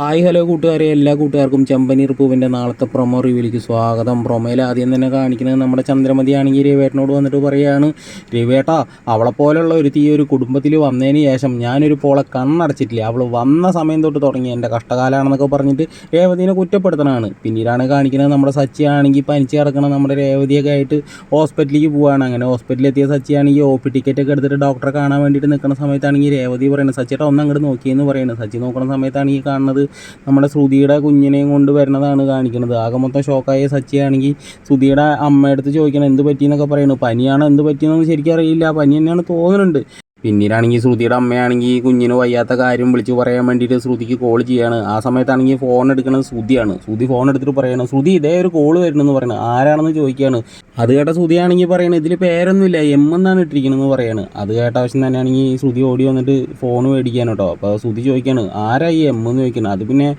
Hi hello കൂട്ടുകാരെ, എല്ലാ കൂട്ടുകാർക്കും ചെമ്പനീർ പൂവിൻ്റെ നാളത്തെ പ്രൊമോ റിവ്യൂവിലേക്ക് സ്വാഗതം. പ്രൊമോയിൽ ആദ്യം തന്നെ കാണിക്കുന്നത് നമ്മുടെ ചന്ദ്രമതി ആണെങ്കിൽ രവിയേട്ടനോട് വന്നിട്ട് പറയുകയാണ്, രവിയേട്ടാ അവളെപ്പോലുള്ള ഒരു കുടുംബത്തിൽ വന്നതിന് ശേഷം ഞാനൊരു പോളെ കണ്ണടച്ചിട്ടില്ല. അവൾ വന്ന സമയം തൊട്ട് തുടങ്ങി എൻ്റെ കഷ്ടകാലമാണെന്നൊക്കെ പറഞ്ഞിട്ട് രേവതിനെ കുറ്റപ്പെടുത്തണമാണ്. പിന്നീടാണ് കാണിക്കുന്നത് നമ്മുടെ സച്ചി ആണെങ്കിൽ പനിച്ച് കിടക്കണം നമ്മുടെ രേവതിയൊക്കെ ആയിട്ട് ഹോസ്പിറ്റലിലേക്ക് പോവുകയാണ്. അങ്ങനെ ഹോസ്പിറ്റലിലെത്തിയ സച്ചി ആണെങ്കിൽ OP ടിക്കറ്റൊക്കെ എടുത്തിട്ട് ഡോക്ടറെ കാണാൻ വേണ്ടിയിട്ട് നിൽക്കുന്ന സമയത്താണെങ്കിൽ രേവതി പറയുന്നത്, സച്ചിയേട്ടാ ഒന്ന് അങ്ങോട്ട് നോക്കിയെന്ന് പറയുന്നത്. സച്ചി നോക്കുന്ന സമയത്താണ് ഈ കാണുന്നത് നമ്മുടെ ശ്രുതിയുടെ കുഞ്ഞിനെയും കൊണ്ട് വരുന്നതാണ് കാണിക്കുന്നത്. ആകെ മൊത്തം ഷോക്കായ സച്ചിയാണെങ്കിൽ ശ്രുതിയുടെ അമ്മയടുത്ത് ചോദിക്കണം എന്ത് പറ്റിയെന്നൊക്കെ പറയുന്നത്. പനിയാണോ എന്ത് പറ്റിയെന്നൊന്നും ശരിക്കും അറിയില്ല, പനി തന്നെയാണ് തോന്നുന്നുണ്ട്. പിന്നീടാണെങ്കിൽ ശ്രുതിയുടെ അമ്മയാണെങ്കിൽ കുഞ്ഞിന് വയ്യാത്ത കാര്യം വിളിച്ച് പറയാൻ വേണ്ടിയിട്ട് ശ്രുതിക്ക് കോൾ ചെയ്യാണ്. ആ സമയത്താണെങ്കിൽ ഫോൺ എടുക്കുന്നത് ശ്രുതിയാണ്. ശ്രുതി ഫോൺ എടുത്തിട്ട് പറയണം, ശ്രുതി ഇതേ ഒരു കോൾ വരുന്നെന്ന് പറയണം. ആരാണെന്ന് ചോദിക്കുകയാണ്. അത് കേട്ട ശ്രുതിയാണെങ്കിൽ പറയണത് ഇതിൽ പേരൊന്നുമില്ല, എന്നാണ് ഇട്ടിരിക്കണമെന്ന് പറയാണ്. അത് കേട്ട ആവശ്യം തന്നെയാണെങ്കിൽ ശ്രുതി ഓടി വന്നിട്ട് ഫോൺ മേടിക്കാൻ കേട്ടോ. അപ്പോൾ ശ്രുതി ചോദിക്കുകയാണ് ആരായി എന്ന് ചോദിക്കണം. അത് പിന്നെ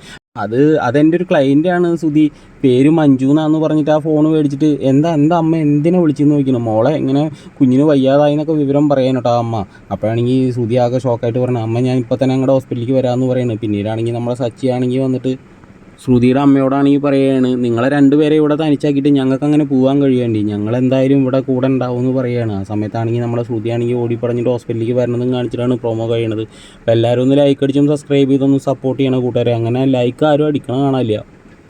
അതെൻ്റെ ഒരു ക്ലയൻറ്റാണ് ശ്രുതി, പേര് മഞ്ജു എന്നാന്ന് പറഞ്ഞിട്ട് ആ ഫോൺ മേടിച്ചിട്ട് എന്താ അമ്മ എന്തിനാ വിളിച്ചെന്ന് ചോദിക്കണം. മോളെ ഇങ്ങനെ കുഞ്ഞിന് വയ്യാതായി എന്നൊക്കെ വിവരം പറയാൻ കേട്ടോ അമ്മ. അപ്പോഴാണെങ്കിൽ ശ്രുതി ആകെ ഷോക്കായിട്ട് പറഞ്ഞു, അമ്മ ഞാൻ ഇപ്പോൾ തന്നെ ഞങ്ങളുടെ ഹോസ്പിറ്റലിലേക്ക് വരാമെന്ന് പറയുന്നത്. പിന്നീടാണെങ്കിൽ നമ്മുടെ സച്ചി ആണെങ്കിൽ വന്നിട്ട് ശ്രുതിയുടെ അമ്മയോടാണെങ്കിൽ പറയുകയാണ്, നിങ്ങളെ രണ്ടുപേരെ ഇവിടെ തനിച്ചാക്കിയിട്ട് ഞങ്ങൾക്ക് അങ്ങനെ പോകാൻ കഴിയേണ്ടി, ഞങ്ങളെന്തായാലും ഇവിടെ കൂടെ ഉണ്ടാവും എന്ന് പറയുകയാണ്. ആ സമയത്താണെങ്കിൽ നമ്മുടെ ശ്രുതിയാണെങ്കിൽ ഓടിപ്പടഞ്ഞിട്ട് ഹോസ്പിറ്റലിലേക്ക് വരണമെന്നും കാണിച്ചിട്ടാണ് പ്രൊമോ കഴിയണത്. അപ്പോൾ എല്ലാവരും ഒന്ന് ലൈക്ക് അടിച്ചും സബ്സ്ക്രൈബ് ചെയ്തൊന്ന് സപ്പോർട്ട് ചെയ്യണം കൂട്ടുകാരെ. അങ്ങനെ ലൈക്ക് ആരും അടിക്കണം കാണാനില്ല.